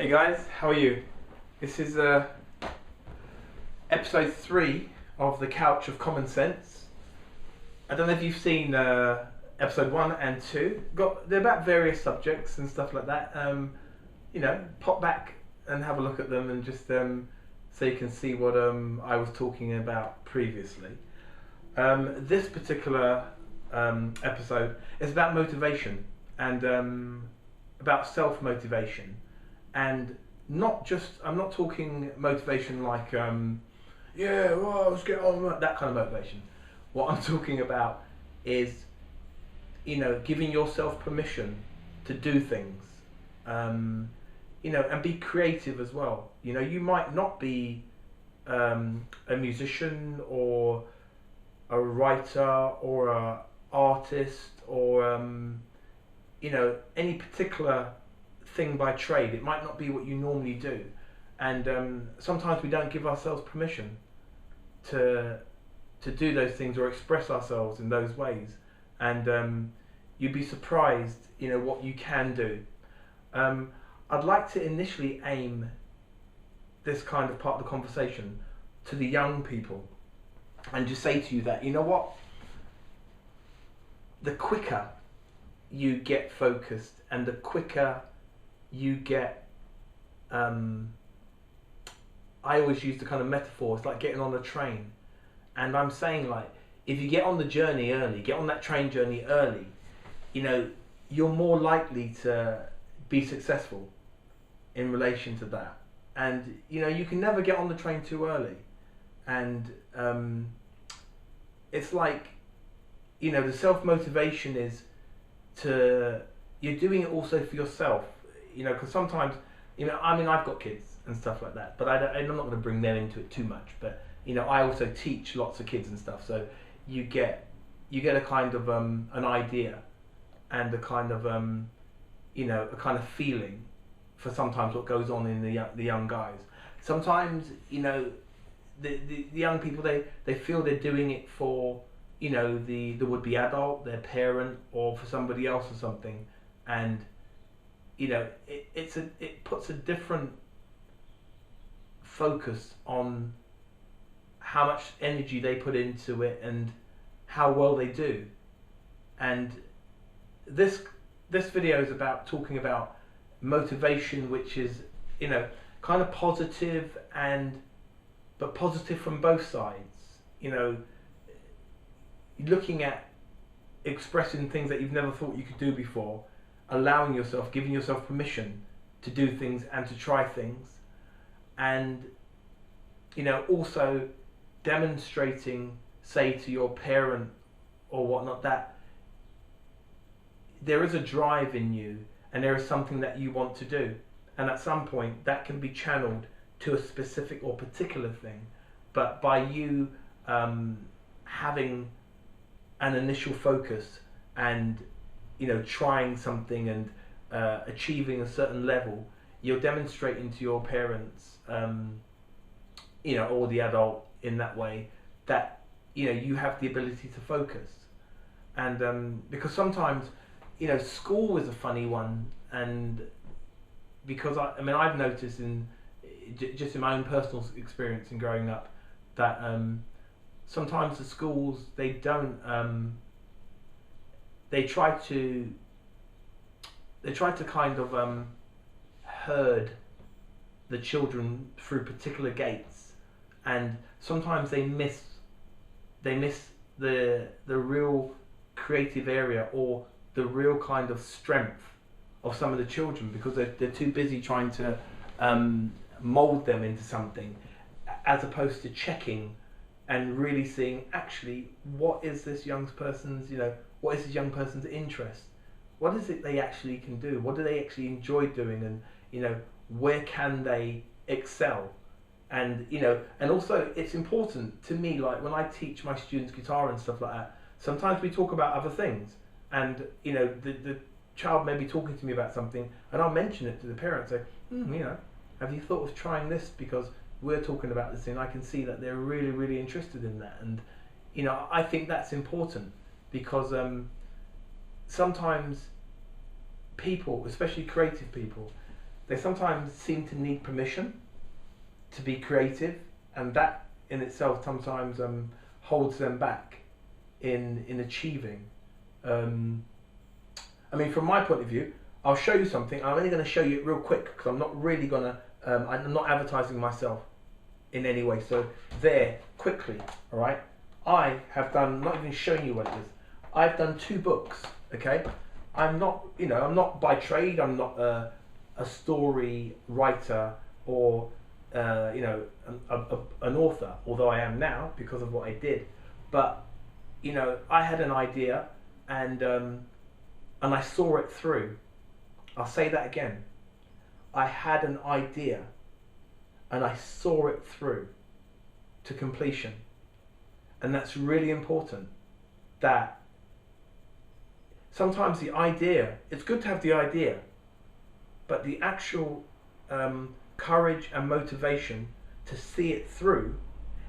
Hey guys, how are you? This is episode 3 of The Couch of Common Sense. I don't know if you've seen episode 1 and 2. They're about various subjects and stuff like that. Pop back and have a look at them and just so you can see what I was talking about previously. This particular episode is about motivation and about self-motivation. And I'm not talking motivation like, let's get on, that kind of motivation. What I'm talking about is, giving yourself permission to do things, and be creative as well. You might not be a musician or a writer or a artist or, any particular thing by trade. It might not be what you normally do, and sometimes we don't give ourselves permission to do those things or express ourselves in those ways, and you'd be surprised what you can do. I'd like to initially aim this kind of part of the conversation to the young people and just say to you that the quicker you get focused and the quicker you get, I always use the kind of metaphor, it's like getting on a train. And I'm saying, like, if you get on the journey early, get on that train journey early, you're more likely to be successful in relation to that. And, you can never get on the train too early. And it's like, the self-motivation is you're doing it also for yourself. Because sometimes, I've got kids and stuff like that, but I'm not going to bring them into it too much. But I also teach lots of kids and stuff, so you get a kind of an idea and a kind of a kind of feeling for sometimes what goes on in the young guys. Sometimes the young people, they feel they're doing it for the would-be adult, their parent, or for somebody else or something, and it puts a different focus on how much energy they put into it and how well they do. And this video is about talking about motivation, which is kind of positive, but positive from both sides. Looking at expressing things that you've never thought you could do before, allowing yourself, giving yourself permission to do things and to try things, and also demonstrating, say, to your parent or whatnot, that there is a drive in you and there is something that you want to do, and at some point that can be channeled to a specific or particular thing. But by you having an initial focus and trying something and achieving a certain level, you're demonstrating to your parents, or the adult in that way, that you have the ability to focus. And because sometimes school is a funny one, and because I've noticed just in my own personal experience in growing up that sometimes the schools, they don't they try to kind of herd the children through particular gates, and sometimes they miss the real creative area or the real kind of strength of some of the children, because they're too busy trying to mold them into something, as opposed to checking and really seeing actually what is this young person's interest, what is it they actually can do, what do they actually enjoy doing, and where can they excel. And and also it's important to me, like when I teach my students guitar and stuff like that, sometimes we talk about other things, and the child may be talking to me about something, and I'll mention it to the parents, say, have you thought of trying this, because we're talking about this thing, I can see that they're really, really interested in that. And I think that's important, because sometimes people, especially creative people, they sometimes seem to need permission to be creative, and that in itself sometimes holds them back in achieving. I mean, from my point of view, I'll show you something. I'm only going to show you it real quick because I'm not really going to, I'm not advertising myself in any way. So there, quickly, all right? I have done, not even showing you what it is, I've done 2 books, okay? I'm not, you know, I'm not by trade, I'm not a story writer or, you know, an author, although I am now because of what I did. But, you know, I had an idea and I saw it through. I'll say that again. I had an idea and I saw it through to completion. And that's really important, that sometimes the idea, it's good to have the idea, but the actual courage and motivation to see it through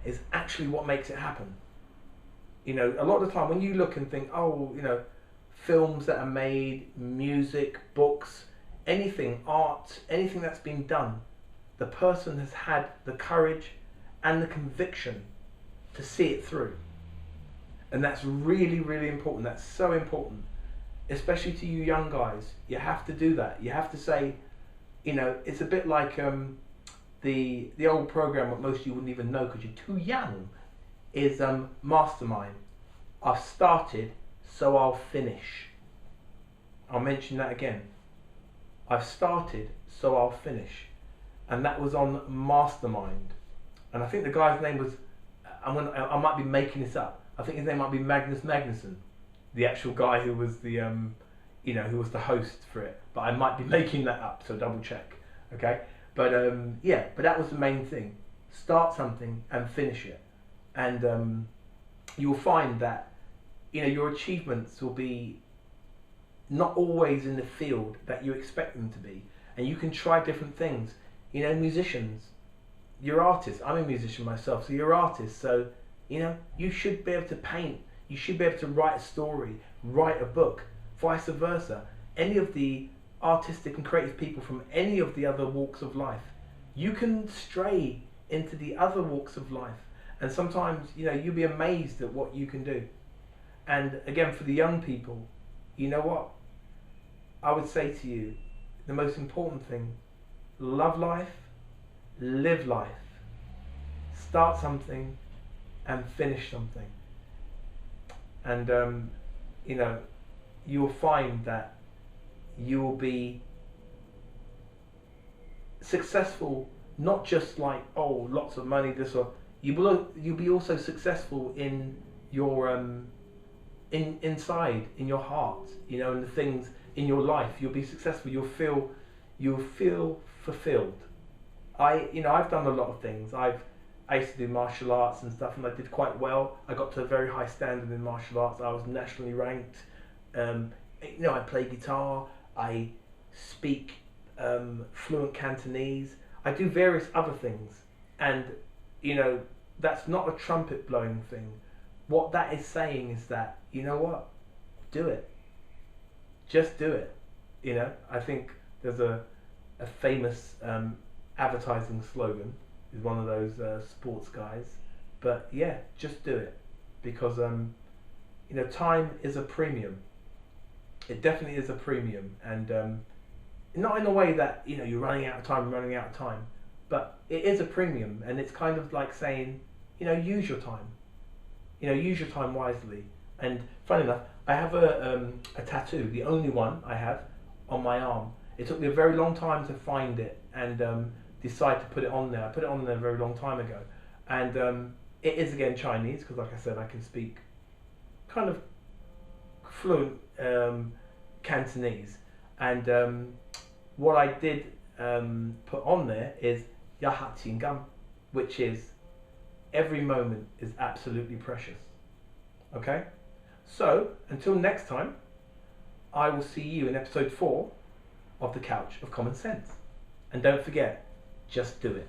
is actually what makes it happen. You know, a lot of the time when you look and think, oh, you know, films that are made, music, books, anything, art, anything that's been done, the person has had the courage and the conviction to see it through. And that's really, really important. That's so important, especially to you young guys. You have to do that. You have to say, you know, it's a bit like the old program that most of you wouldn't even know because you're too young, is Mastermind. I've started, so I'll finish. I'll mention that again. I've started, so I'll finish. And that was on Mastermind. And I think the guy's name was, I might be making this up. I think his name might be Magnus Magnusson, the actual guy who was the, you know, who was the host for it. But I might be making that up, so double check, okay? But yeah, but that was the main thing. Start something and finish it. And you'll find that, you know, your achievements will be not always in the field that you expect them to be. And you can try different things. You know, musicians, you're artists. I'm a musician myself, so you're artists. So, you know, you should be able to paint. You should be able to write a story, write a book, vice versa. Any of the artistic and creative people from any of the other walks of life, you can stray into the other walks of life. And sometimes, you know, you'll be amazed at what you can do. And again, for the young people, you know what? I would say to you, the most important thing, love life, live life, start something and finish something. And, you know, you'll find that you will be successful, not just like, oh, lots of money, this or you'll be also successful in your inside, in your heart, you know, and the things in your life. You'll be successful. You'll feel fulfilled. You know, I've done a lot of things. I used to do martial arts and stuff, and I did quite well. I got to a very high standard in martial arts. I was nationally ranked. You know, I play guitar. I speak fluent Cantonese. I do various other things, and you know, that's not a trumpet blowing thing. What that is saying is that, you know what, do it. Just do it. You know, I think there's a famous advertising slogan. Is one of those sports guys, but yeah, just do it, because you know, time is a premium. It definitely is a premium, and not in a way that, you know, you're running out of time, but it is a premium, and it's kind of like saying, you know, use your time. You know, use your time wisely. And funny enough, I have a tattoo, the only one I have, on my arm. It took me a very long time to find it and decide to put it on there. I put it on there a very long time ago. And it is again Chinese, because like I said, I can speak kind of fluent Cantonese. And what I did put on there is Yahat Tingam, which is every moment is absolutely precious. Okay? So, until next time, I will see you in episode 4 of The Couch of Common Sense. And don't forget, just do it.